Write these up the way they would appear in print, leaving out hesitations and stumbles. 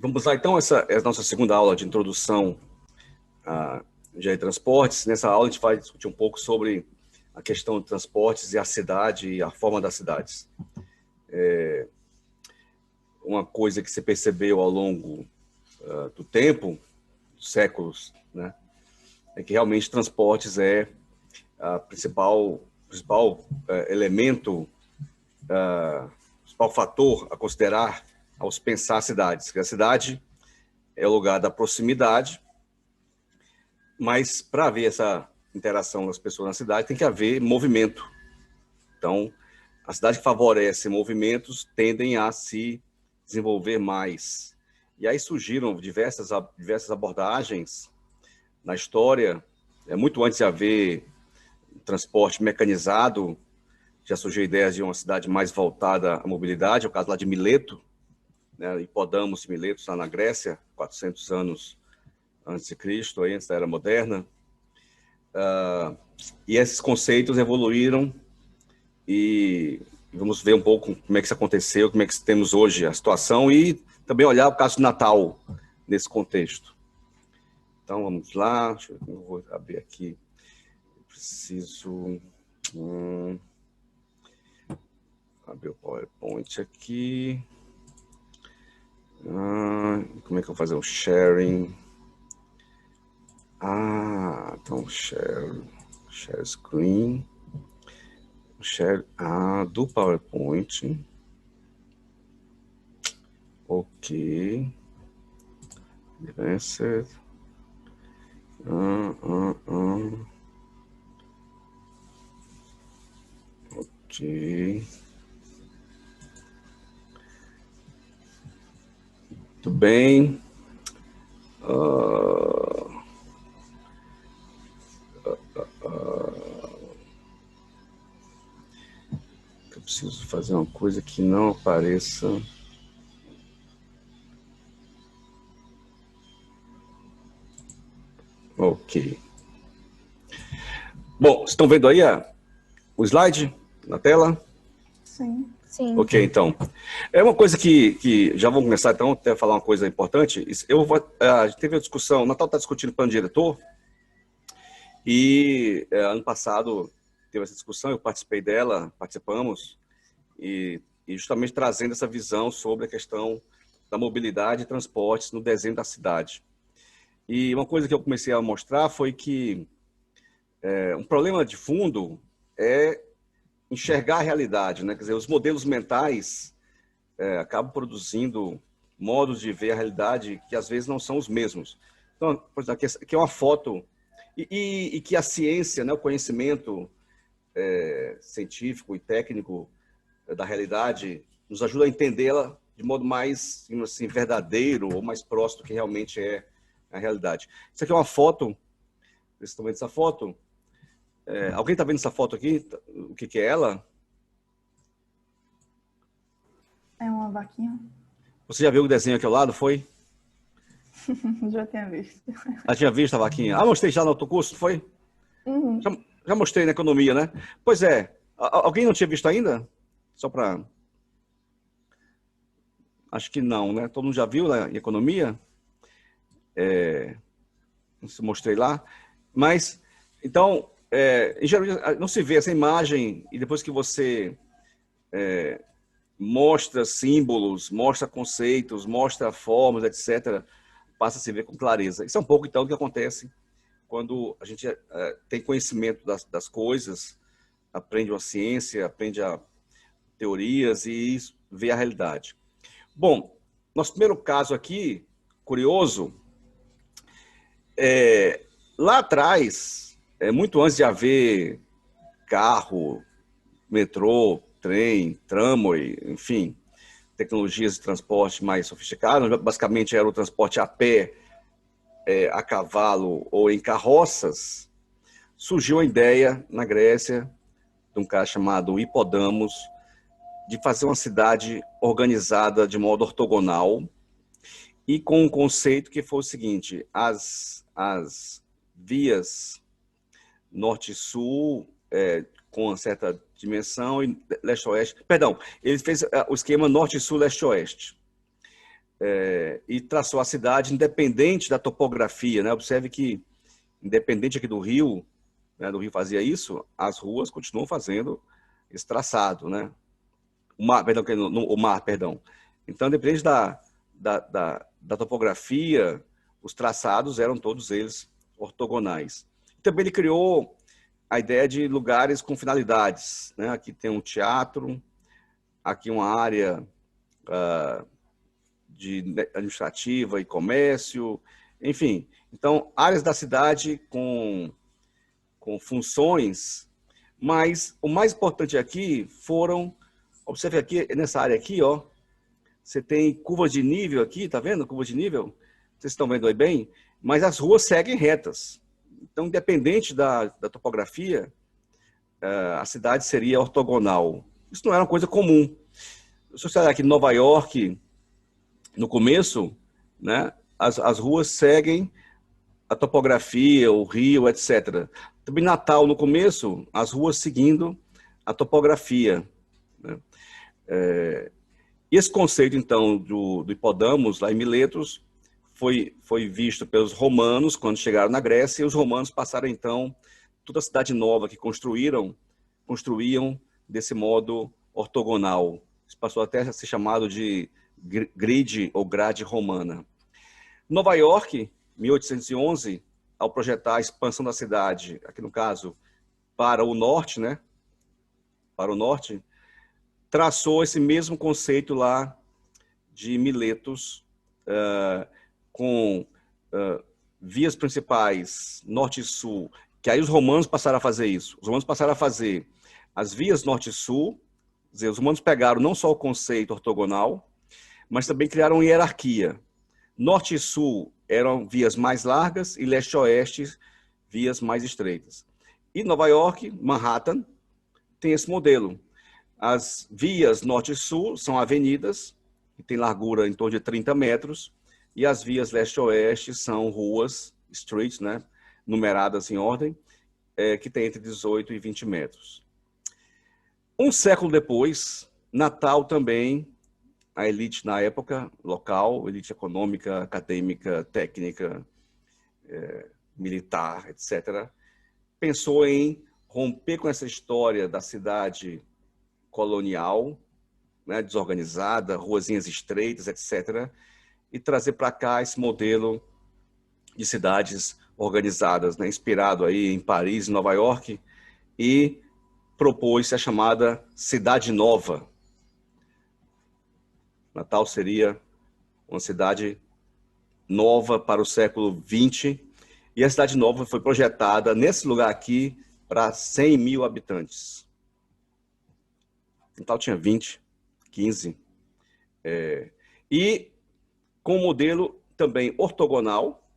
Vamos lá, então, essa é a nossa segunda aula de introdução a engenharia de transportes. Nessa aula a gente vai discutir um pouco sobre a questão de transportes e a cidade e a forma das cidades. Uma coisa que você percebeu ao longo do tempo, séculos, né, é que realmente transportes é a principal elemento, principal fator a considerar ao se pensar cidades. Que a cidade é o lugar da proximidade, mas para haver essa interação das pessoas na cidade tem que haver movimento. Então, a cidade que favorece movimentos tendem a se desenvolver mais. E aí surgiram diversas abordagens na história. Muito antes de haver transporte mecanizado, já surgiu ideias de uma cidade mais voltada à mobilidade, é o caso lá de Mileto, né, Hipodamos e Mileto, está na Grécia, 400 anos antes de Cristo, antes da Era Moderna. E esses conceitos evoluíram e vamos ver um pouco como é que isso aconteceu, como é que temos hoje a situação e também olhar o caso de Natal nesse contexto. Então, vamos lá, eu vou abrir aqui, eu preciso abrir o PowerPoint aqui. Como é que eu vou fazer o sharing? Então share screen, share do PowerPoint. Ok. Advanced. Ok. Muito bem. Eu preciso fazer uma coisa que não apareça. Ok. Bom, vocês estão vendo aí o slide na tela? Sim. Sim. Ok, então. É uma coisa que já vamos começar, então, até falar uma coisa importante. A gente teve a discussão, o Natal está discutindo o plano diretor, e ano passado teve essa discussão, eu participamos, e justamente trazendo essa visão sobre a questão da mobilidade e transportes no desenho da cidade. E uma coisa que eu comecei a mostrar foi que um problema de fundo é enxergar a realidade, né? Quer dizer, os modelos mentais acabam produzindo modos de ver a realidade que às vezes não são os mesmos. Então, por exemplo, aqui é uma foto e que a ciência, né, o conhecimento científico e técnico da realidade nos ajuda a entendê-la de modo mais, assim, verdadeiro ou mais próximo do que realmente é a realidade. Isso aqui é uma foto, vocês estão vendo essa foto? Alguém está vendo essa foto aqui? O que é ela? É uma vaquinha? Você já viu o desenho aqui ao lado, foi? Já tinha visto. Tinha visto a vaquinha? Mostrei já no outro curso, foi? Uhum. Já mostrei na economia, né? Pois é. Alguém não tinha visto ainda? Só para... Acho que não, né? Todo mundo já viu lá em economia? Mostrei lá. Mas, então, em geral, não se vê essa imagem e depois que você mostra símbolos, mostra conceitos, mostra formas, etc., passa a se ver com clareza. Isso é um pouco, então, do que acontece quando a gente tem conhecimento das coisas, aprende uma ciência, aprende teorias e vê a realidade. Bom, nosso primeiro caso aqui, curioso, lá atrás, muito antes de haver carro, metrô, trem, tramway, enfim, tecnologias de transporte mais sofisticadas, basicamente era o transporte a pé, a cavalo ou em carroças, surgiu a ideia na Grécia de um cara chamado Hipodamos de fazer uma cidade organizada de modo ortogonal e com um conceito que foi o seguinte: as vias norte e sul com uma certa dimensão e leste-oeste. Perdão, ele fez o esquema norte, sul, leste-oeste. e traçou a cidade independente da topografia, né? Observe que, independente aqui do Rio, né, do Rio fazia isso, as ruas continuam fazendo esse traçado, né? O mar, perdão, o mar, perdão. Então, independente da topografia, os traçados eram todos eles ortogonais. Também ele criou a ideia de lugares com finalidades, né? Aqui tem um teatro, aqui uma área de administrativa e comércio, enfim. Então, áreas da cidade com funções, mas o mais importante aqui foram, observe aqui, nessa área aqui, ó, você tem curvas de nível aqui, tá vendo? Curva de nível, vocês estão vendo aí bem? Mas as ruas seguem retas. Então, independente da topografia, a cidade seria ortogonal. Isso não era uma coisa comum. Se você olhar aqui em Nova York, no começo, né, as ruas seguem a topografia, o rio, etc. Também Natal, no começo, as ruas seguindo a topografia, né? Esse conceito, então, do hipódamos, lá em Miletos, foi visto pelos romanos quando chegaram na Grécia, e os romanos passaram, então, toda a cidade nova que construíam desse modo ortogonal. Isso passou até a ser chamado de grid ou grade romana. Nova York, 1811, ao projetar a expansão da cidade, aqui no caso, para o norte, né? Para o norte, traçou esse mesmo conceito lá de Miletos, com vias principais, norte e sul, que aí os romanos passaram a fazer isso. Os romanos passaram a fazer as vias norte e sul, quer dizer, os romanos pegaram não só o conceito ortogonal, mas também criaram uma hierarquia. Norte e sul eram vias mais largas e leste e oeste vias mais estreitas. E Nova York, Manhattan, tem esse modelo. As vias norte e sul são avenidas, que tem largura em torno de 30 metros, e as vias leste e oeste são ruas, streets, né, numeradas em ordem, que tem entre 18 e 20 metros. Um século depois, Natal também, a elite na época, local, elite econômica, acadêmica, técnica, militar, etc., pensou em romper com essa história da cidade colonial, né, desorganizada, ruazinhas estreitas, etc., e trazer para cá esse modelo de cidades organizadas, né, inspirado aí em Paris e Nova York, e propôs a chamada Cidade Nova. Natal seria uma cidade nova para o século XX, e a Cidade Nova foi projetada nesse lugar aqui para 100 mil habitantes. Natal tinha 20, 15. E com um modelo também ortogonal,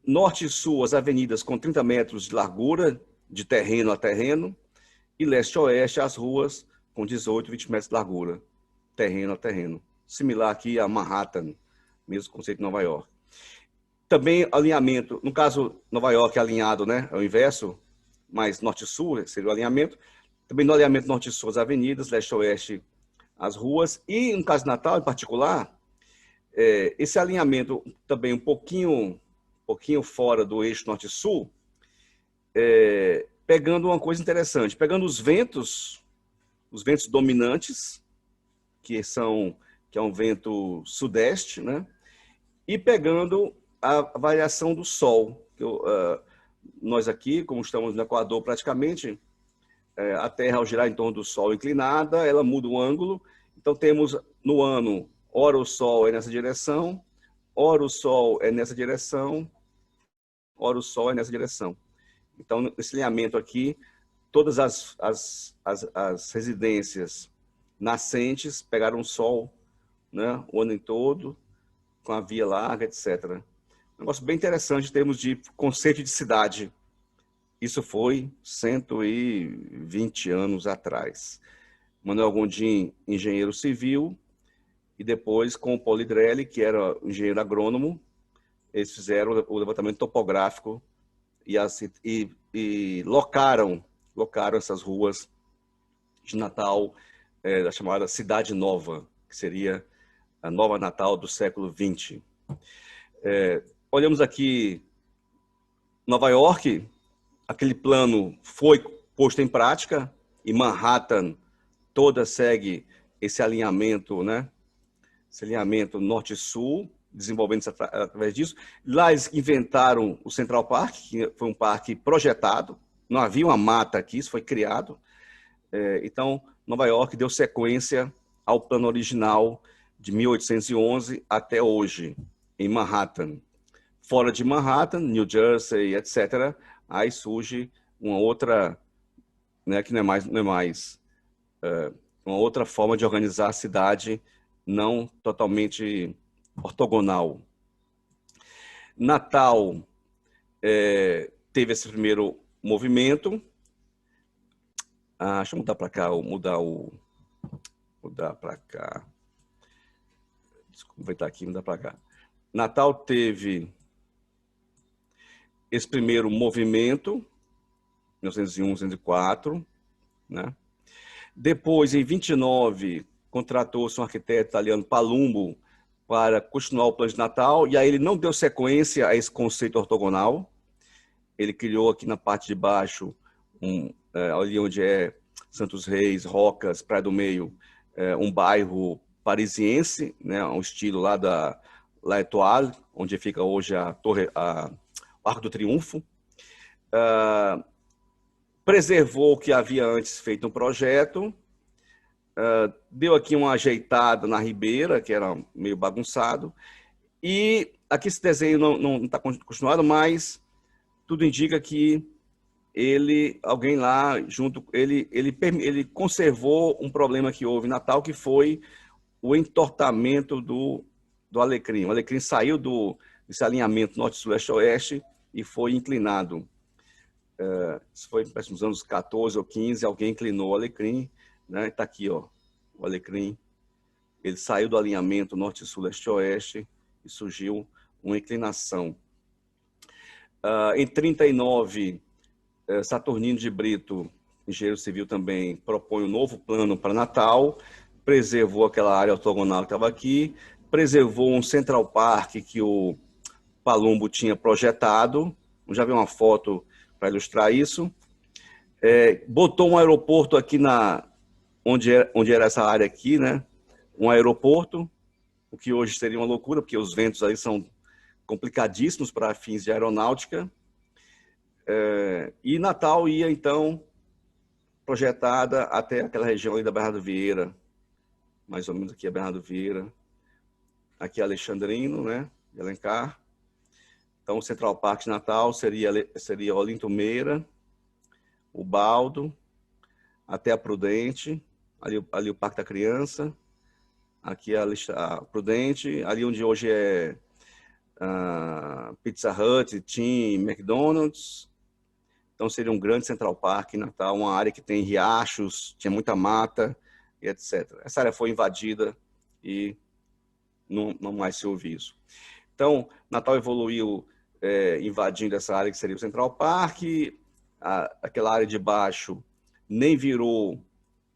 norte e sul, as avenidas com 30 metros de largura, de terreno a terreno, e leste e oeste, as ruas com 18, 20 metros de largura, terreno a terreno. Similar aqui a Manhattan, mesmo conceito de Nova York. Também alinhamento, no caso, Nova York é alinhado, né, ao inverso, mas norte e sul seria o alinhamento. Também no alinhamento norte e sul, as avenidas, leste e oeste, as ruas. E no caso de Natal, em particular, esse alinhamento também um pouquinho fora do eixo norte e sul, pegando uma coisa interessante, pegando os ventos dominantes, que é um vento sudeste, né? E pegando a variação do sol. Nós aqui, como estamos no Equador praticamente, a Terra, ao girar em torno do Sol inclinada, ela muda o ângulo. Então, temos no ano, ora o Sol é nessa direção, ora o Sol é nessa direção, ora o Sol é nessa direção. Então, nesse alinhamento aqui, todas as residências nascentes pegaram o Sol, né, o ano todo, com a via larga, etc. Um negócio bem interessante em termos de conceito de cidade. Isso foi 120 anos atrás. Manuel Gondim, engenheiro civil, e depois com o Paulo Idrelli, que era engenheiro agrônomo, eles fizeram o levantamento topográfico e locaram essas ruas de Natal, da chamada Cidade Nova, que seria a nova Natal do século XX. Olhamos aqui Nova York, aquele plano foi posto em prática, e Manhattan toda segue esse alinhamento, né? Esse alinhamento norte-sul, desenvolvendo-se através disso. Lá eles inventaram o Central Park, que foi um parque projetado, não havia uma mata aqui, isso foi criado. Então, Nova York deu sequência ao plano original de 1811 até hoje, em Manhattan. Fora de Manhattan, New Jersey, etc., aí surge uma outra, né, que não é mais uma outra forma de organizar a cidade, não totalmente ortogonal. Natal teve esse primeiro movimento. Deixa eu mudar para cá, mudar para cá. Desculpa, vai estar aqui, mudar para cá. Natal teve esse primeiro movimento, 1901, 1904, né? Depois, em 29, contratou-se um arquiteto italiano, Palumbo, para continuar o plano de Natal, e aí ele não deu sequência a esse conceito ortogonal. Ele criou aqui na parte de baixo, ali onde é Santos Reis, Rocas, Praia do Meio, um bairro parisiense, né, um estilo lá da La Étoile, onde fica hoje o Arco do Triunfo. Preservou o que havia antes feito um projeto, deu aqui uma ajeitada na Ribeira, que era meio bagunçado, e aqui esse desenho não está continuado, mas tudo indica que alguém lá junto, ele conservou um problema que houve em Natal, que foi o entortamento do alecrim. O alecrim saiu desse alinhamento norte, sul, leste, oeste e foi inclinado. Isso foi nos anos 14 ou 15, alguém inclinou o alecrim, né? Está aqui, ó, o alecrim. Ele saiu do alinhamento norte, sul, leste, oeste e surgiu uma inclinação. Em 39, Saturnino de Brito, engenheiro civil também, propõe um novo plano para Natal, preservou aquela área ortogonal que estava aqui, preservou um Central Park que o Palumbo tinha projetado, já vi uma foto para ilustrar isso, botou um aeroporto aqui onde era essa área aqui, né? Um aeroporto, o que hoje seria uma loucura, porque os ventos aí são complicadíssimos para fins de aeronáutica. E Natal ia, então, projetada até aquela região ali da Bernardo Vieira, mais ou menos aqui é Bernardo Vieira, aqui é Alexandrino, né? De Alencar. Então, o Central Park de Natal seria Olinto Meira, o Baldo, até a Prudente, ali o Parque da Criança, aqui é a Prudente, ali onde hoje é Pizza Hut, Tim, McDonald's. Então, seria um grande Central Park em Natal, uma área que tem riachos, tinha muita mata, e etc. Essa área foi invadida e não mais se ouve isso. Então, Natal evoluiu invadindo essa área que seria o Central Park, aquela área de baixo nem virou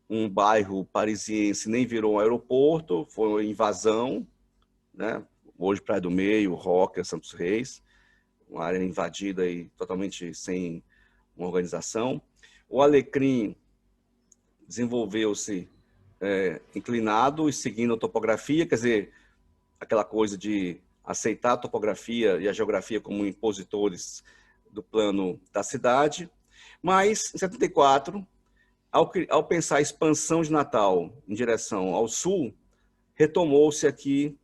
um bairro parisiense, nem virou um aeroporto, foi uma invasão, né? Hoje Praia do Meio, Roca, Santos Reis, uma área invadida e totalmente sem uma organização. O Alecrim desenvolveu-se inclinado e seguindo a topografia, quer dizer, aquela coisa de aceitar a topografia e a geografia como impositores do plano da cidade. Mas, em 74, ao pensar a expansão de Natal em direção ao sul, retomou-se aqui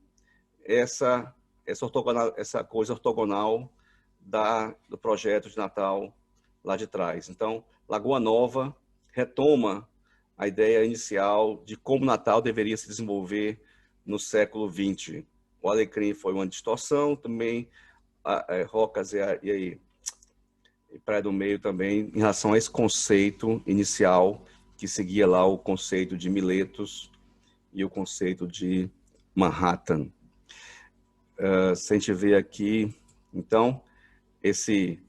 essa coisa ortogonal do projeto de Natal lá de trás. Então, Lagoa Nova retoma a ideia inicial de como Natal deveria se desenvolver no século XX. O Alecrim foi uma distorção, também Rocas e Praia do Meio também, em relação a esse conceito inicial, que seguia lá o conceito de Miletos e o conceito de Manhattan. Se a gente vê aqui, então, esse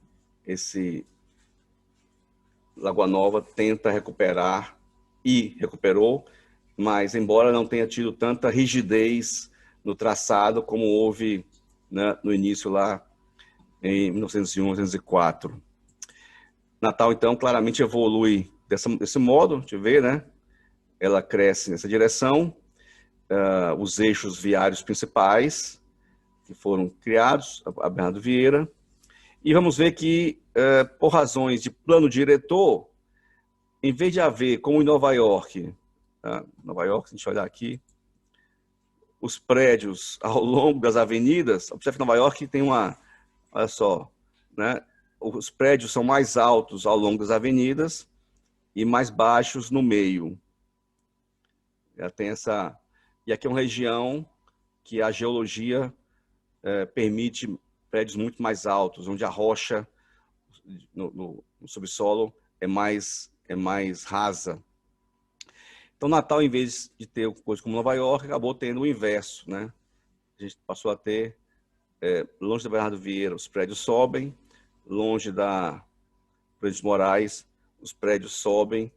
Lagoa Nova tenta recuperar e recuperou, mas embora não tenha tido tanta rigidez no traçado, como houve, né, no início lá em 1901, 1904. Natal, então, claramente evolui desse modo, a gente vê, né? Ela cresce nessa direção, os eixos viários principais que foram criados, a Bernardo Vieira, e vamos ver que, por razões de plano diretor, em vez de haver, como em Nova York, Nova York, se a gente olhar aqui, os prédios ao longo das avenidas, observe que Nova York tem olha só, né? Os prédios são mais altos ao longo das avenidas e mais baixos no meio. Já tem essa... E aqui é uma região que a geologia permite prédios muito mais altos, onde a rocha no subsolo é mais rasa. Então, Natal, em vez de ter coisa como Nova York, acabou tendo o inverso, né? A gente passou a ter, longe da Bernardo Vieira, os prédios sobem, longe da Prudente Moraes, os prédios sobem,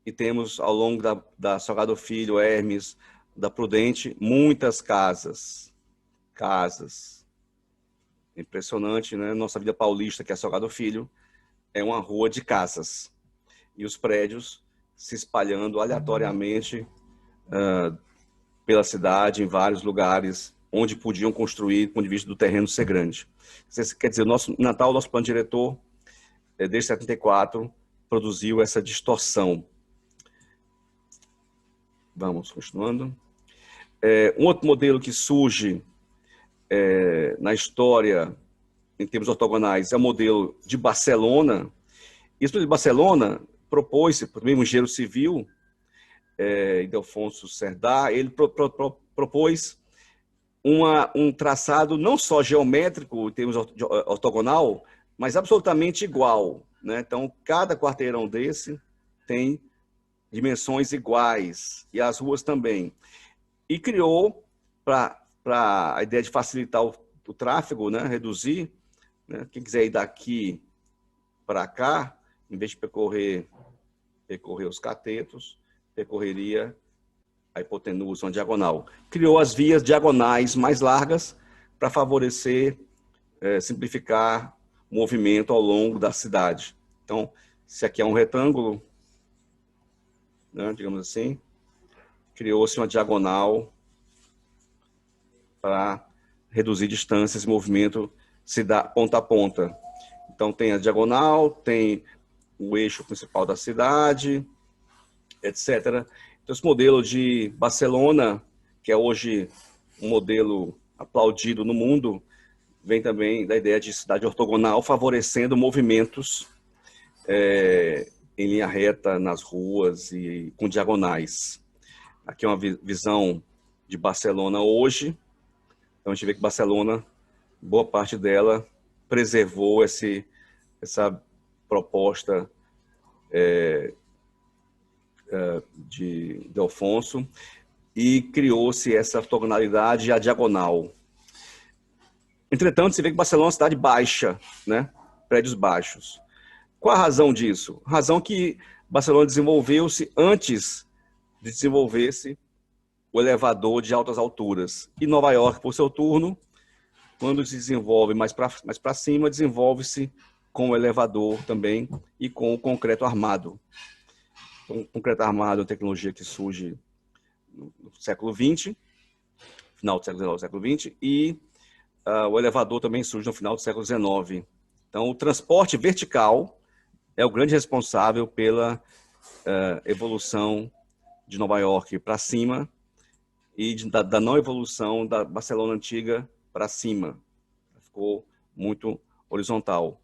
e temos, ao longo da Salgado Filho, Hermes, da Prudente, muitas casas. Impressionante, né? Nossa vida paulista, que é Salgado Filho, é uma rua de casas. E os prédios se espalhando aleatoriamente pela cidade, em vários lugares, onde podiam construir, do ponto de vista do terreno ser grande. Quer dizer, Natal, nosso plano diretor, desde 74, produziu essa distorção. Vamos, continuando. Um outro modelo que surge na história, em termos ortogonais, é o modelo de Barcelona. Isso de Barcelona propôs-se, por meio do engenheiro civil, Ildefonso Cerdá, ele propôs um traçado não só geométrico, em termos ortogonal, mas absolutamente igual, né? Então, cada quarteirão desse tem dimensões iguais, e as ruas também. E criou, para a ideia de facilitar o tráfego, né? Reduzir, né? Quem quiser ir daqui para cá, em vez de percorrer os catetos, percorreria a hipotenusa, uma diagonal. Criou as vias diagonais mais largas para favorecer, simplificar o movimento ao longo da cidade. Então, se aqui é um retângulo, né, digamos assim, criou-se uma diagonal para reduzir distâncias e movimento se dá ponta a ponta. Então, tem a diagonal, tem o eixo principal da cidade, etc. Então, esse modelo de Barcelona, que é hoje um modelo aplaudido no mundo, vem também da ideia de cidade ortogonal, favorecendo movimentos em linha reta nas ruas e com diagonais. Aqui é uma visão de Barcelona hoje. Então, a gente vê que Barcelona, boa parte dela, preservou essa proposta de Ildefonso e criou-se essa ortogonalidade e a diagonal. Entretanto, você vê que Barcelona é uma cidade baixa, né? Prédios baixos. Qual a razão disso? A razão que Barcelona desenvolveu-se antes de desenvolver-se o elevador de altas alturas. E Nova York, por seu turno, quando se desenvolve mais para cima, desenvolve-se com o elevador também e com o concreto armado. Então, o concreto armado é uma tecnologia que surge no século XX, final do século XIX, século XX, e o elevador também surge no final do século XIX. Então, o transporte vertical é o grande responsável pela evolução de Nova York para cima e da não evolução da Barcelona antiga para cima. Ficou muito horizontal.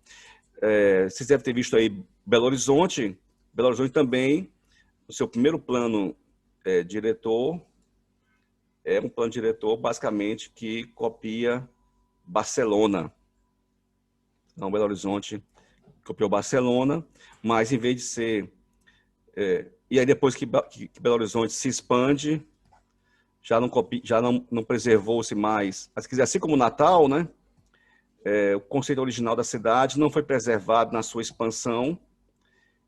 Vocês devem ter visto aí Belo Horizonte. Belo Horizonte também, o seu primeiro plano diretor, é um plano diretor basicamente que copia Barcelona. Então, Belo Horizonte copiou Barcelona, mas em vez de ser... e aí depois que Belo Horizonte se expande, já não preservou-se mais. Mas, quiser, assim como Natal, né? O conceito original da cidade não foi preservado na sua expansão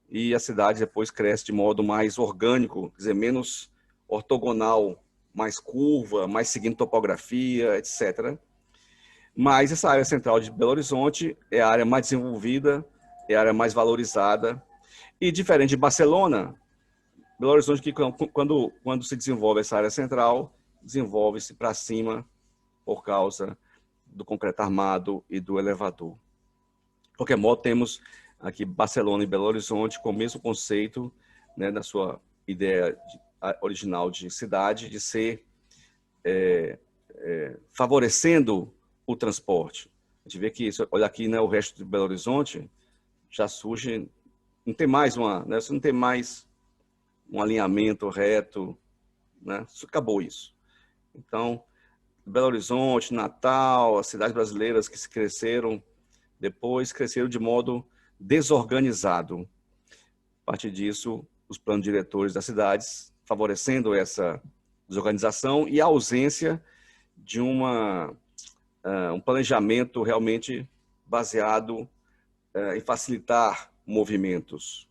e a cidade depois cresce de modo mais orgânico, quer dizer, menos ortogonal mais curva, mais seguindo topografia, etc. Mas essa área central de Belo Horizonte é a área mais desenvolvida, é a área mais valorizada. E diferente de Barcelona, Belo Horizonte, que quando se desenvolve essa área central, desenvolve-se para cima por causa do concreto armado e do elevador. De qualquer modo, temos aqui Barcelona e Belo Horizonte com o mesmo conceito, né, na sua ideia original de cidade, de ser favorecendo o transporte. A gente vê que, olha aqui, né, o resto de Belo Horizonte já surge, não tem mais né, você não tem mais um alinhamento reto, né, acabou isso. Então, Belo Horizonte, Natal, as cidades brasileiras que se cresceram depois, cresceram de modo desorganizado. A partir disso, os planos diretores das cidades, favorecendo essa desorganização e a ausência de um planejamento realmente baseado em facilitar movimentos.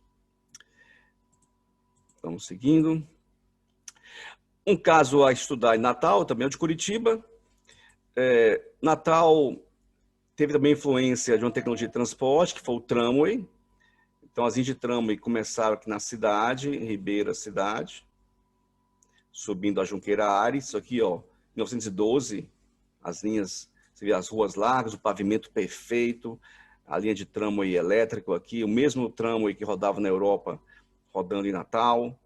Vamos seguindo. Um caso a estudar em Natal, também é o de Curitiba. Natal teve também influência de uma tecnologia de transporte, que foi o tramway. Então, as linhas de tramway começaram aqui na cidade, em Ribeira Cidade, subindo a Junqueira Aires. Isso aqui, ó, 1912, as linhas, você vê as ruas largas, o pavimento perfeito, a linha de tramway elétrico aqui, o mesmo tramway que rodava na Europa, rodando em Natal.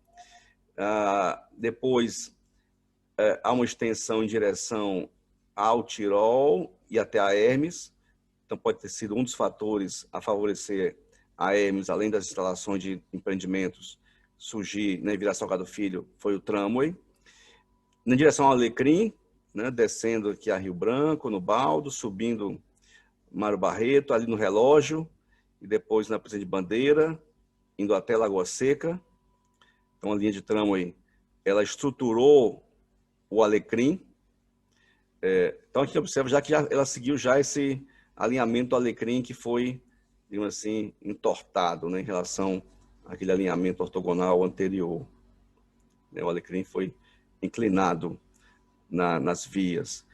Depois, há uma extensão em direção ao Tirol e até a Hermes. Então, pode ter sido um dos fatores a favorecer a Hermes, além das instalações de empreendimentos, surgir na Vila Salgado Filho, foi o tramway. Na direção ao Alecrim, né, descendo aqui a Rio Branco, no Baldo, subindo Mário Barreto, ali no Relógio, e depois na Presidente Bandeira, indo até Lagoa Seca. Então, a linha de tramway, ela estruturou o Alecrim. Então, a gente observa já que ela seguiu já esse alinhamento do Alecrim que foi, digamos assim, entortado, né, em relação àquele alinhamento ortogonal anterior. O Alecrim foi inclinado nas vias.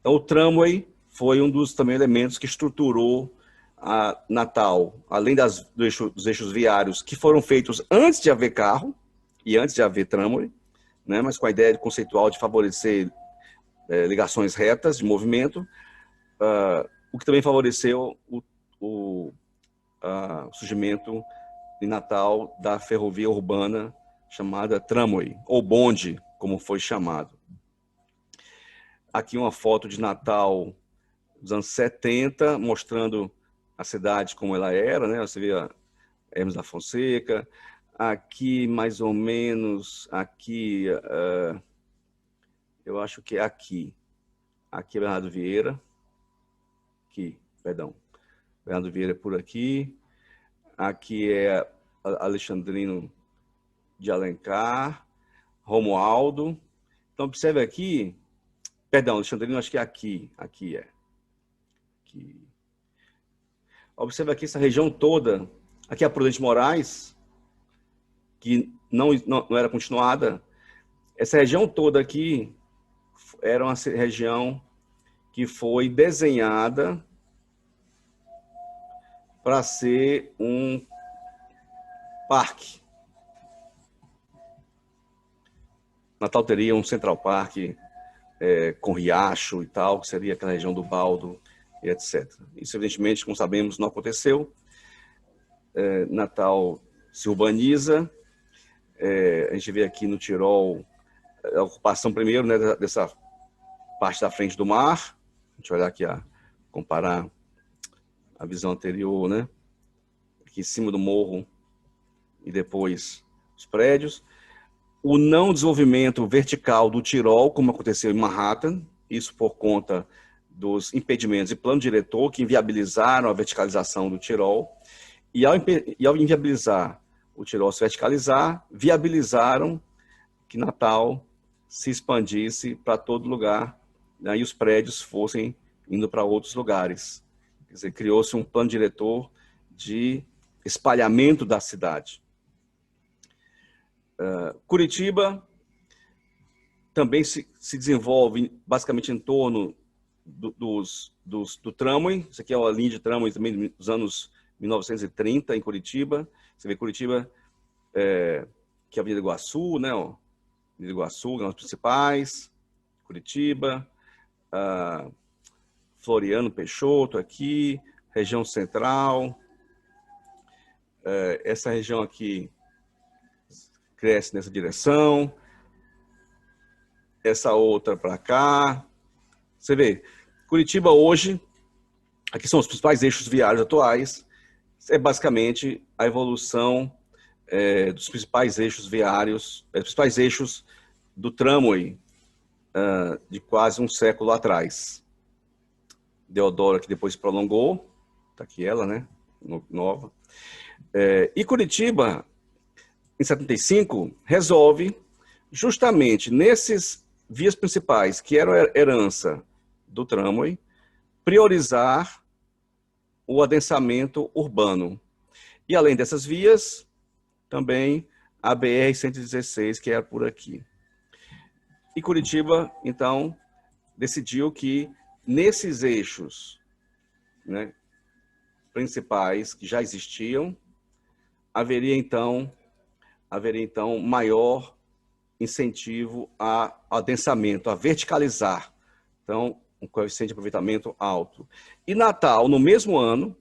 Então, o tramway foi um dos também elementos que estruturou a Natal, além dos eixos viários que foram feitos antes de haver carro e antes de haver tramway, né, mas com a ideia conceitual de favorecer ligações retas de movimento, o que também favoreceu o surgimento em Natal da ferrovia urbana chamada tramway, ou bonde, como foi chamado. Aqui uma foto de Natal dos anos 70, mostrando a cidade como ela era, né? Você vê a Hermes da Fonseca. Aqui, mais ou menos, aqui, eu acho que é aqui. Aqui é Bernardo Vieira. Aqui, perdão. Bernardo Vieira é por aqui. Aqui é Alexandrino de Alencar. Romualdo. Então, observe aqui. Perdão, Alexandrino, acho que é aqui. Aqui é. Aqui. Observe aqui essa região toda. Aqui é a Prudente Moraes, que não era continuada. Essa região toda aqui era uma região que foi desenhada para ser um parque. Natal teria um Central Park com riacho e tal, que seria aquela região do Baldo, e etc. Isso, evidentemente, como sabemos, não aconteceu. Natal se urbaniza. A gente vê aqui no Tirol a ocupação primeiro, né, dessa parte da frente do mar. A gente olhar aqui, comparar a visão anterior, né? Aqui em cima do morro e depois os prédios. O não desenvolvimento vertical do Tirol, como aconteceu em Manhattan, isso por conta dos impedimentos e plano diretor que inviabilizaram a verticalização do Tirol. E ao inviabilizar o Tirol se verticalizar, viabilizaram que Natal se expandisse para todo lugar, né, e os prédios fossem indo para outros lugares. Quer dizer, criou-se um plano diretor de espalhamento da cidade. Curitiba também se desenvolve basicamente em torno do tramway. Isso aqui é uma linha de tramway também dos anos 1930 em Curitiba. Você vê Curitiba, que é a Avenida Iguaçu, né? Ó, Avenida Iguaçu, as principais, Curitiba, Floriano Peixoto aqui, região central. Essa região aqui cresce nessa direção. Essa outra para cá. Você vê, Curitiba hoje, aqui são os principais eixos viários atuais, é basicamente a evolução dos principais eixos viários, dos principais eixos do tramway de quase um século atrás. Deodoro que depois prolongou, tá aqui ela, né, nova. E Curitiba, em 75, resolve justamente nesses vias principais, que eram herança do tramway, priorizar o adensamento urbano. E além dessas vias, também a BR-116, que era por aqui. E Curitiba, então, decidiu que nesses eixos, né, principais que já existiam, haveria então maior incentivo ao adensamento, a verticalizar. Então, um coeficiente de aproveitamento alto. E Natal, no mesmo ano,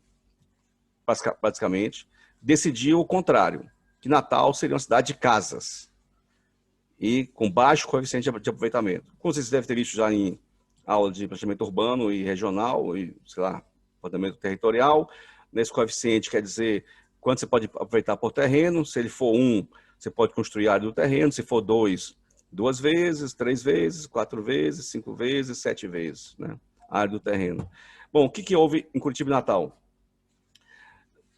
basicamente, decidiu o contrário, que Natal seria uma cidade de casas e com baixo coeficiente de aproveitamento. Como vocês devem ter visto já em aula de planejamento urbano e regional, e, sei lá, planejamento territorial, nesse coeficiente quer dizer quanto você pode aproveitar por terreno. Se ele for 1, você pode construir a área do terreno. Se for 2, 2 vezes, 3 vezes, 4 vezes, 5 vezes, 7 vezes, né? A área do terreno. Bom, o que houve em Curitiba e Natal?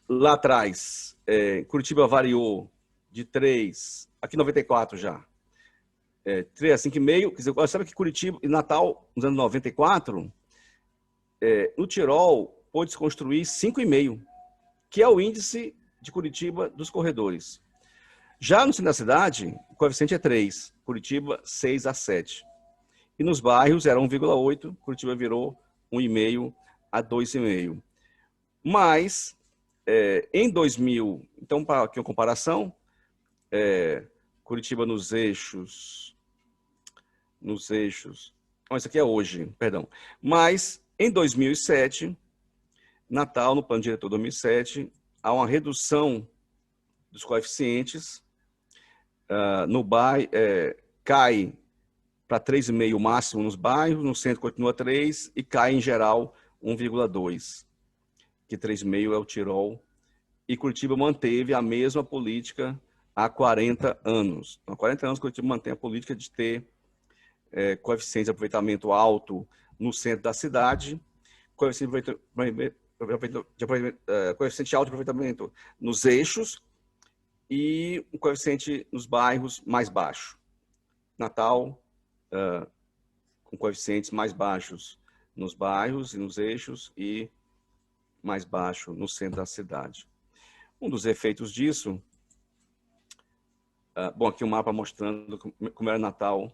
Lá atrás, Curitiba variou de 3, aqui 94 já, 3 a 5,5. Quer dizer, sabe que Curitiba e Natal, nos anos 94, no Tirol, pôde-se construir 5,5, que é o índice de Curitiba dos corredores. Já no centro da cidade, o coeficiente é 3, Curitiba 6 a 7. E nos bairros era 1,8, Curitiba virou 1,5 a 2,5. Mas, em 2000, então, para aqui uma comparação, Curitiba nos eixos, isso aqui é hoje, perdão. Mas, em 2007, Natal, no plano diretor 2007, há uma redução dos coeficientes, no bairro, cai para 3,5 máximo nos bairros, no centro continua 3 e cai em geral 1,2, que 3,5 é o Tirol. E Curitiba manteve a mesma política há 40 anos. Então, há 40 anos Curitiba mantém a política de ter coeficiente de aproveitamento alto no centro da cidade, coeficiente alto de aproveitamento nos eixos e um coeficiente nos bairros mais baixo. Natal, com coeficientes mais baixos nos bairros e nos eixos e mais baixo no centro da cidade. Um dos efeitos disso, bom, aqui um mapa mostrando como era Natal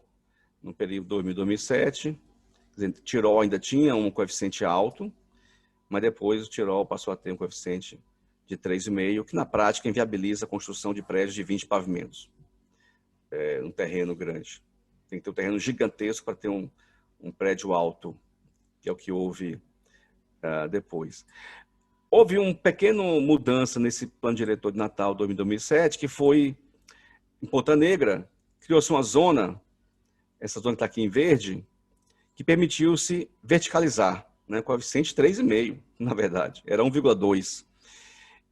no período 2000-2007. Tirol ainda tinha um coeficiente alto, mas depois o Tirol passou a ter um coeficiente de 3,5, que na prática inviabiliza a construção de prédios de 20 pavimentos. Um terreno grande. Tem que ter um terreno gigantesco para ter um prédio alto, que é o que houve depois. Houve uma pequena mudança nesse plano diretor de Natal 2007, que foi em Ponta Negra, criou-se uma zona, essa zona que está aqui em verde, que permitiu-se verticalizar, né, coeficiente 3,5, na verdade, era 1,2.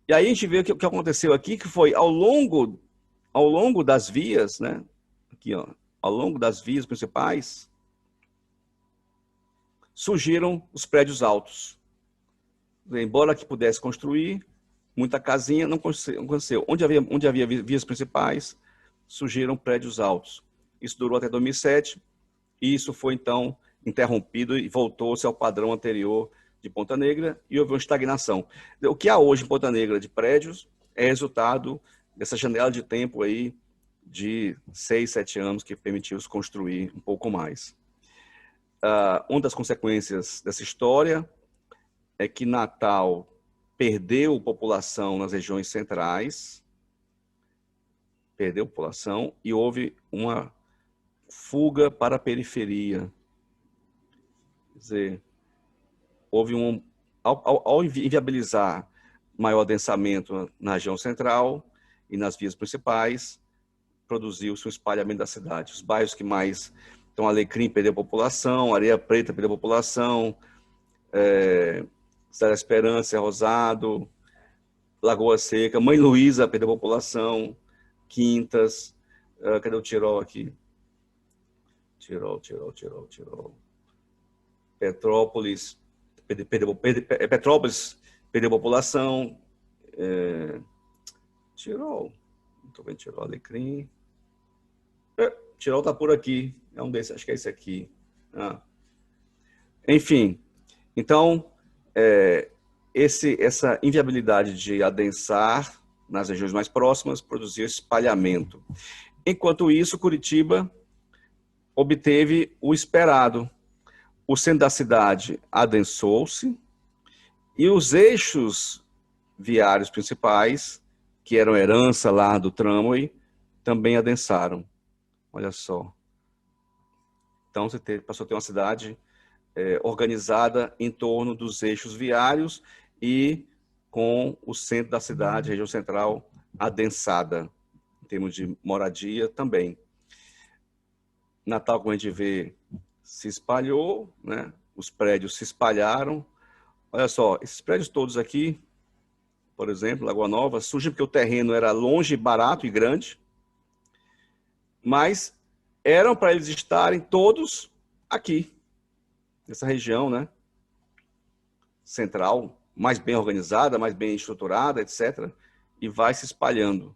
E aí a gente vê o que aconteceu aqui, que foi ao longo das vias, né, aqui, ó, ao longo das vias principais, surgiram os prédios altos. Embora que pudesse construir, muita casinha não aconteceu. Onde havia vias principais, surgiram prédios altos. Isso durou até 2007, e isso foi, então, interrompido e voltou-se ao padrão anterior de Ponta Negra e houve uma estagnação. O que há hoje em Ponta Negra de prédios é resultado dessa janela de tempo aí de 6, 7 anos, que permitiu-se construir um pouco mais. Uma das consequências dessa história é que Natal perdeu população nas regiões centrais, perdeu população, e houve uma fuga para a periferia. Quer dizer, houve ao inviabilizar maior densamento na região central e nas vias principais, produziu-se um espalhamento da cidade. Os bairros que mais... Então, Alecrim perdeu população, Areia Preta perdeu população, Cidade da Esperança, Rosado, Lagoa Seca, Mãe Luísa perdeu população, Quintas, cadê o Tirol aqui? Tirol. Petrópolis perdeu população, Tirol, não estou vendo Tirol, Alecrim, Tirol está por aqui, é um desses, acho que é esse aqui. Enfim, então, essa inviabilidade de adensar nas regiões mais próximas produziu espalhamento. Enquanto isso, Curitiba obteve o esperado. O centro da cidade adensou-se e os eixos viários principais, que eram herança lá do tramway, também adensaram. Olha só. Então, você passou a ter uma cidade organizada em torno dos eixos viários e com o centro da cidade, região central, adensada, em termos de moradia também. Natal, como a gente vê, se espalhou, né? Os prédios se espalharam. Olha só, esses prédios todos aqui, por exemplo, Lagoa Nova, surgiu porque o terreno era longe, barato e grande, mas eram para eles estarem todos aqui, nessa região, né? Central, mais bem organizada, mais bem estruturada, etc. E vai se espalhando.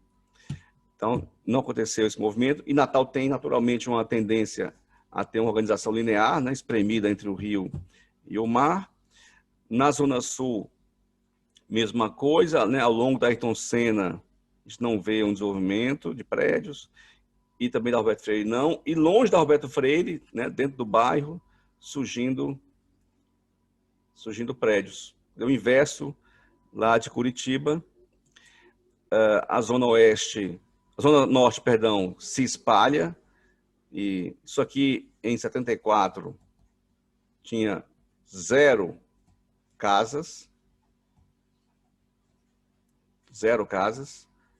Então, não aconteceu esse movimento. E Natal tem, naturalmente, uma tendência a ter uma organização linear, né, espremida entre o rio e o mar. Na Zona Sul, mesma coisa, né, ao longo da Ayrton Senna, a gente não vê um desenvolvimento de prédios, e também da Roberto Freire não, e longe da Roberto Freire, né, dentro do bairro, surgindo prédios. O inverso lá de Curitiba, a Zona Norte, perdão, se espalha, e isso aqui em 74 tinha 0 casas,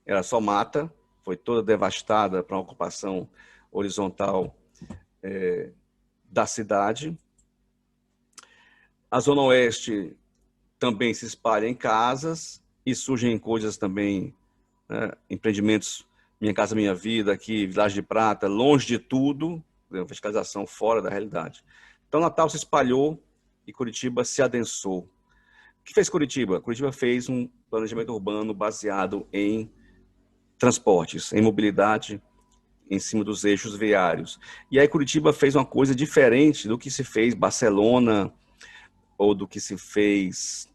era só mata, foi toda devastada para uma ocupação horizontal da cidade. A Zona Oeste também se espalha em casas e surgem coisas também, né, empreendimentos Minha Casa Minha Vida, aqui, Village de Prata, longe de tudo, fiscalização fora da realidade. Então, Natal se espalhou e Curitiba se adensou. O que fez Curitiba? Curitiba fez um planejamento urbano baseado em transportes, em mobilidade, em cima dos eixos viários. E aí Curitiba fez uma coisa diferente do que se fez Barcelona ou do que se fez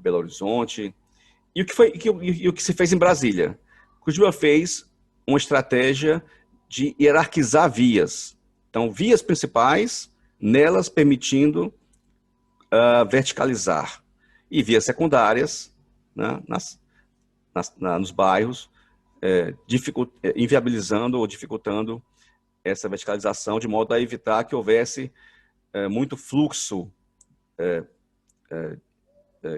Belo Horizonte e o que se fez em Brasília. Curitiba fez uma estratégia de hierarquizar vias. Então, vias principais, nelas permitindo verticalizar. E vias secundárias, né, nos bairros, inviabilizando ou dificultando essa verticalização, de modo a evitar que houvesse muito fluxo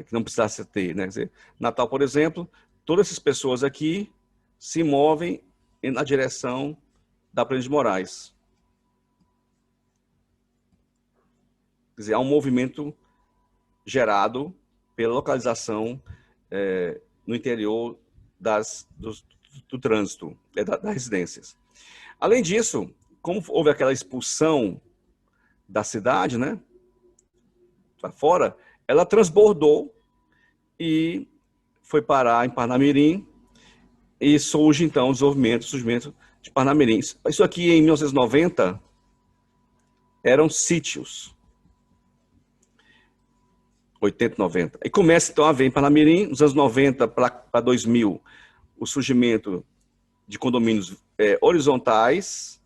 que não precisasse ter. Né? Quer dizer, Natal, por exemplo, todas essas pessoas aqui se movem na direção da Presidente de Moraes. Quer dizer, há um movimento gerado pela localização no interior do trânsito, das residências. Além disso, como houve aquela expulsão da cidade, né, para fora, ela transbordou e foi parar em Parnamirim e surge, então, o surgimento de Parnamirim. Isso aqui, em 1990, eram sítios. 80, 90. E começa, então, a ver em Parnamirim, nos anos 90 para 2000, o surgimento de condomínios horizontais,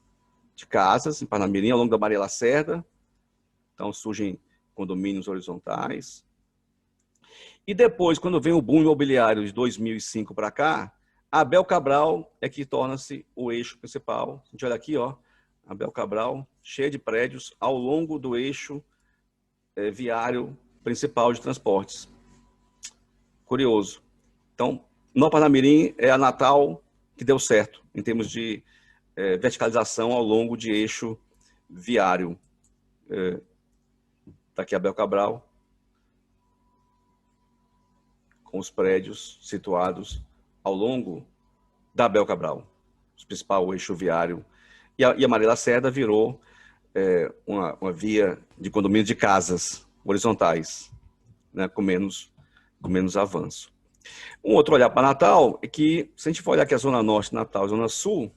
de casas, em Parnamirim, ao longo da Maria Lacerda. Então, surgem condomínios horizontais. E depois, quando vem o boom imobiliário de 2005 para cá, Abel Cabral é que torna-se o eixo principal. A gente olha aqui, ó, Abel Cabral, cheio de prédios ao longo do eixo viário principal de transportes. Curioso. Então, no Parnamirim é a Natal que deu certo, em termos de verticalização ao longo de eixo viário. Está aqui Abel Cabral, com os prédios situados ao longo da Abel Cabral, o principal eixo viário. E a Maria Lacerda virou uma via de condomínio de casas horizontais, né, com menos avanço. Um outro olhar para Natal é que, se a gente for olhar aqui a Zona Norte de Natal e a Zona Sul,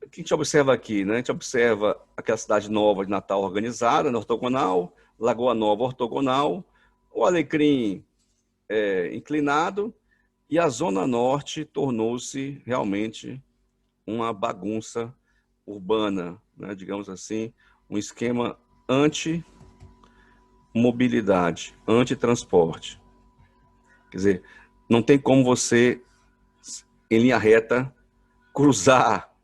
o que a gente observa aqui? Né? A gente observa aquela cidade nova de Natal organizada, ortogonal, Lagoa Nova ortogonal, o Alecrim inclinado, e a Zona Norte tornou-se realmente uma bagunça urbana, né? Digamos assim, um esquema anti-mobilidade, anti-transporte. Quer dizer, não tem como você, em linha reta, cruzar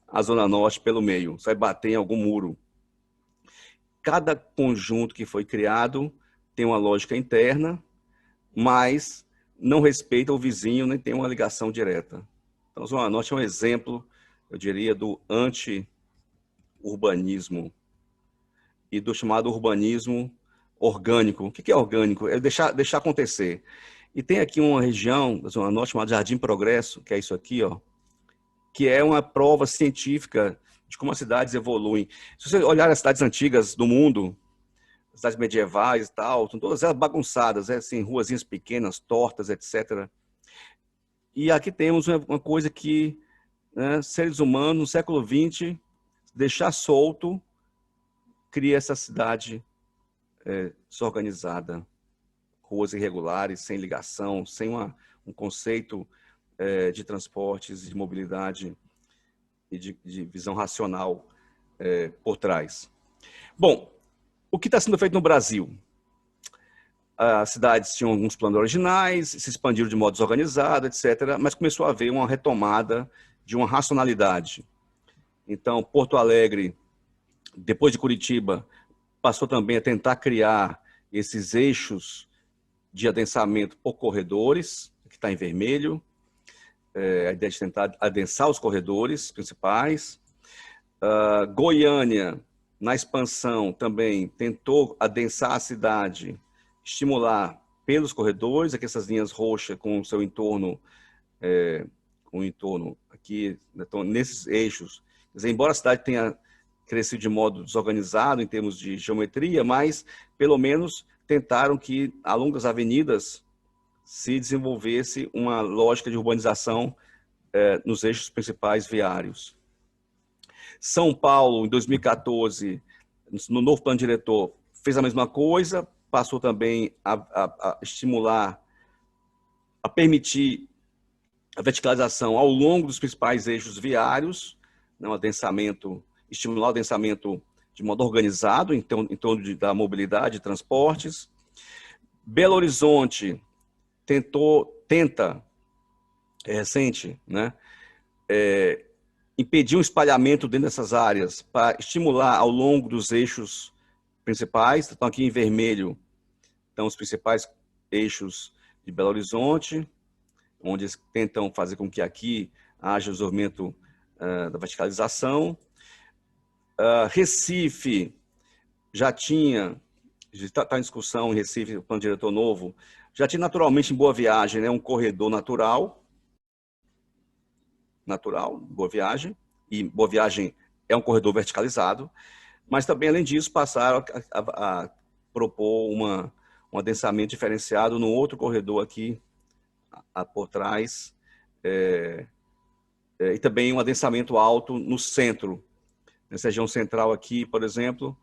a Zona Norte pelo meio, você vai bater em algum muro. Cada conjunto que foi criado tem uma lógica interna, mas não respeita o vizinho, nem tem uma ligação direta. Então, a Zona Norte é um exemplo, eu diria, do anti-urbanismo e do chamado urbanismo orgânico. O que é orgânico? É deixar acontecer. E tem aqui uma região da Zona Norte chamada Jardim Progresso, que é isso aqui, ó, que é uma prova científica de como as cidades evoluem. Se você olhar as cidades antigas do mundo, as cidades medievais e tal, são todas elas bagunçadas, assim, ruazinhas pequenas, tortas, etc. E aqui temos uma coisa que, né, seres humanos, no século XX, deixar solto, cria essa cidade desorganizada, ruas irregulares, sem ligação, sem um conceito de transportes, de mobilidade e de visão racional por trás. Bom, o que está sendo feito no Brasil? As cidades tinham alguns planos originais, se expandiram de modo desorganizado, etc., mas começou a haver uma retomada de uma racionalidade. Então, Porto Alegre, depois de Curitiba, passou também a tentar criar esses eixos de adensamento por corredores, que está em vermelho, a ideia de tentar adensar os corredores principais. Goiânia, na expansão, também tentou adensar a cidade, estimular pelos corredores, aqui essas linhas roxas com o seu entorno, aqui, então, nesses eixos. Quer dizer, embora a cidade tenha crescido de modo desorganizado em termos de geometria, mas, pelo menos, tentaram que, ao longo das avenidas, se desenvolvesse uma lógica de urbanização nos eixos principais viários. São Paulo, em 2014, no novo plano diretor, fez a mesma coisa, passou também a estimular, a permitir a verticalização ao longo dos principais eixos viários, né, estimular o adensamento de modo organizado em torno da mobilidade e transportes. Belo Horizonte tenta, recente, né, impedir um espalhamento dentro dessas áreas para estimular ao longo dos eixos principais. Estão aqui em vermelho, estão os principais eixos de Belo Horizonte, onde eles tentam fazer com que aqui haja o desenvolvimento da verticalização. Recife já está em discussão em Recife, o plano diretor novo, já tinha naturalmente em Boa Viagem, né, um corredor natural, Boa Viagem, e Boa Viagem é um corredor verticalizado, mas também, além disso, passaram a propor um adensamento diferenciado no outro corredor aqui, por trás, e também um adensamento alto no centro. Nessa região central aqui, por exemplo,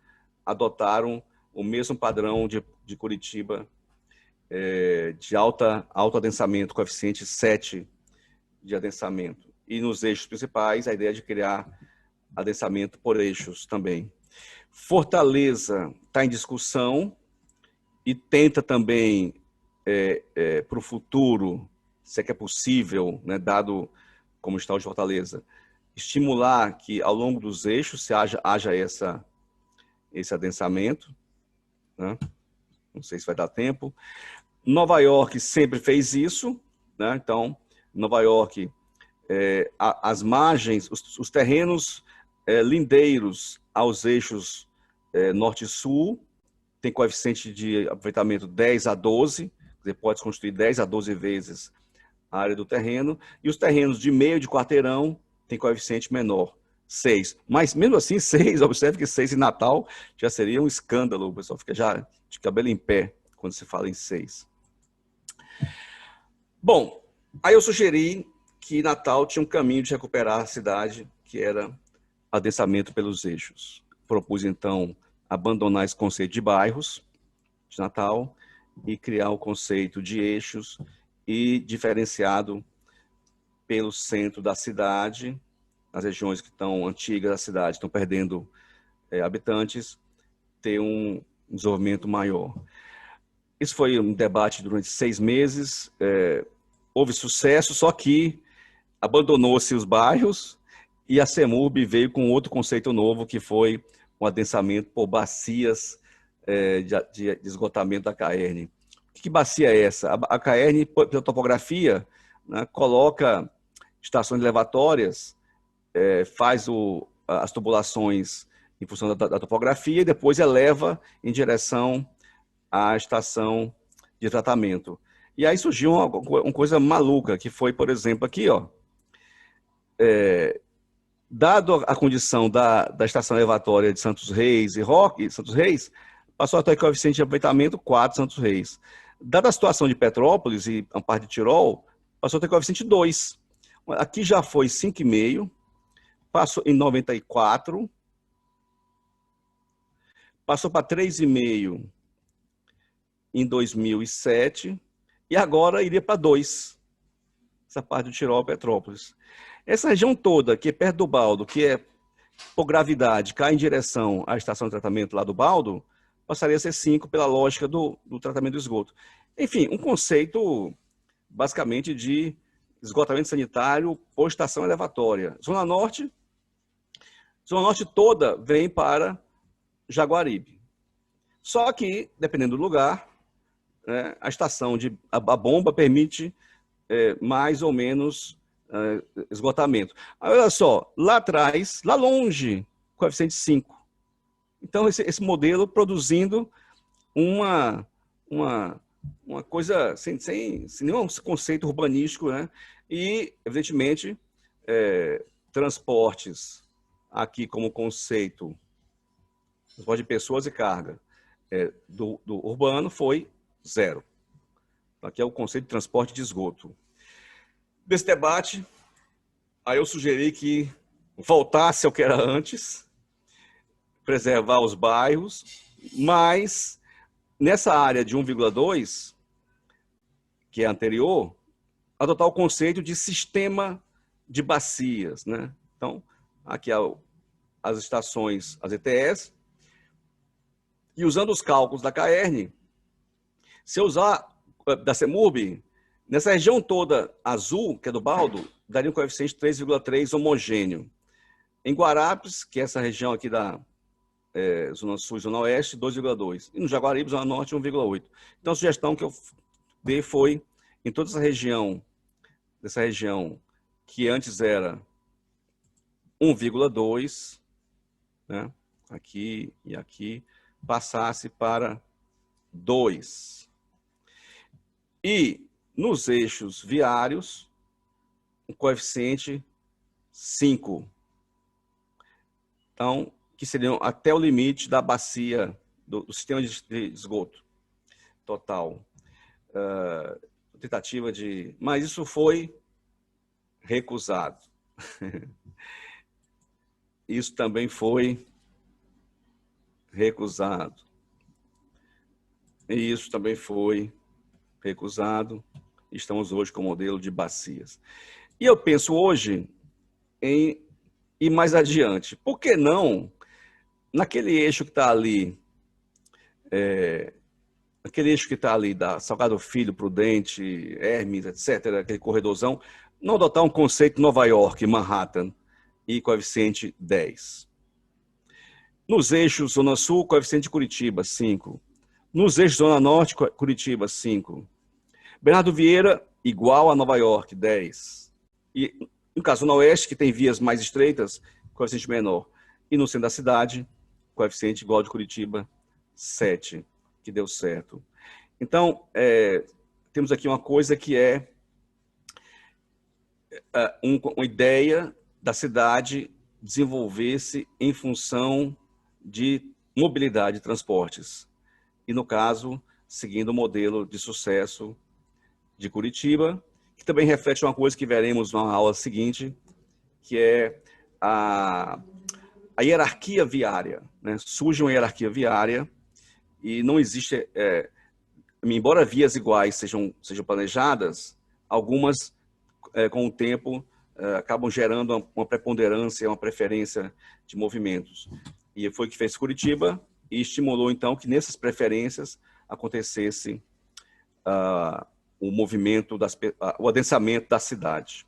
adotaram o mesmo padrão de Curitiba, de alto adensamento, coeficiente 7 de adensamento. e nos eixos principais, a ideia de criar adensamento por eixos também. Fortaleza está em discussão e tenta também, para o futuro, se é que é possível, né, dado como está o de Fortaleza, estimular que ao longo dos eixos haja esse adensamento, né? Não sei se vai dar tempo. Nova York sempre fez isso, né? Então, Nova York, as margens, os terrenos lindeiros aos eixos norte e sul, tem coeficiente de aproveitamento 10 a 12, você pode construir 10 a 12 vezes a área do terreno, e os terrenos de meio de quarteirão tem coeficiente menor, 6. Mas mesmo assim, 6, observe que 6 em Natal já seria um escândalo, o pessoal fica já de cabelo em pé quando se fala em 6. Bom, aí eu sugeri que Natal tinha um caminho de recuperar a cidade, que era adensamento pelos eixos. Propus, então, abandonar esse conceito de bairros de Natal e criar o conceito de eixos e diferenciado pelo centro da cidade, as regiões que estão antigas da cidade estão perdendo habitantes, ter um desenvolvimento maior. Isso foi um debate durante 6 meses, houve sucesso, só que abandonou-se os bairros e a CEMURB veio com outro conceito novo, que foi um adensamento por bacias de esgotamento da CAERN. Que bacia é essa? A CAERN, pela topografia, né, coloca estações elevatórias, faz as tubulações em função da topografia e depois eleva em direção à estação de tratamento. E aí surgiu uma coisa maluca, que foi, por exemplo, aqui, ó, dado a condição da estação elevatória de Santos Reis e Roque, Santos Reis, passou a ter coeficiente de aproveitamento 4 Santos Reis. Dada a situação de Petrópolis e a parte de Tirol, passou a ter coeficiente 2. Aqui já foi 5,5, passou em 94, passou para 3,5 em 2007, e agora iria para 2, essa parte do Tirol e Petrópolis. Essa região toda, que é perto do Baldo, que é por gravidade, cai em direção à estação de tratamento lá do Baldo, passaria a ser 5 pela lógica do tratamento do esgoto. Enfim, um conceito basicamente de esgotamento sanitário por estação elevatória. Zona Norte toda vem para Jaguaribe. Só que, dependendo do lugar, a estação a bomba permite mais ou menos esgotamento. Aí, olha só, lá atrás, lá longe, coeficiente 5. Então, esse modelo produzindo uma coisa sem nenhum conceito urbanístico, né? E, evidentemente, transportes aqui como conceito, transporte de pessoas e carga, do urbano foi 0. Aqui é o conceito de transporte de esgoto. Desse debate, aí eu sugeri que voltasse ao que era antes, preservar os bairros, mas nessa área de 1,2, que é anterior, adotar o conceito de sistema de bacias, né? Então, aqui as estações, as ETS, e usando os cálculos da CAERN, se eu usar da CEMURB, nessa região toda azul, que é do Baldo, daria um coeficiente 3,3 homogêneo. Em Guarapes, que é essa região aqui da Zona Sul e Zona Oeste, 2,2. E no Jaguaribe, Zona Norte, 1,8. Então, a sugestão que eu dei foi, em toda essa região que antes era 1,2, né, aqui e aqui, passasse para 2. E nos eixos viários, um coeficiente 5. Então, que seriam até o limite da bacia, do sistema de esgoto total. Tentativa de... Mas isso foi recusado. Isso também foi recusado. E isso também foi recusado. Estamos hoje com o modelo de bacias. E eu penso hoje em ir mais adiante. Por que não, naquele eixo que está ali, da Salgado Filho, Prudente, Hermes, etc., aquele corredorzão, não adotar um conceito Nova York, Manhattan, e coeficiente 10. Nos eixos Zona Sul, coeficiente de Curitiba, 5. Nos eixos Zona Norte, Curitiba, 5. Bernardo Vieira, igual a Nova York, 10. E no caso Zona Oeste, que tem vias mais estreitas, coeficiente menor. E no centro da cidade, coeficiente igual de Curitiba, 7, que deu certo. Então, temos aqui uma coisa que é uma ideia da cidade desenvolver-se em função de mobilidade e transportes. E, no caso, seguindo o modelo de sucesso de Curitiba, que também reflete uma coisa que veremos na aula seguinte, que é a hierarquia viária. Né? Surge uma hierarquia viária e não existe, embora vias iguais sejam planejadas, algumas, com o tempo, acabam gerando uma preponderância, uma preferência de movimentos. E foi o que fez Curitiba e estimulou, então, que nessas preferências acontecesse o movimento, o adensamento da cidade.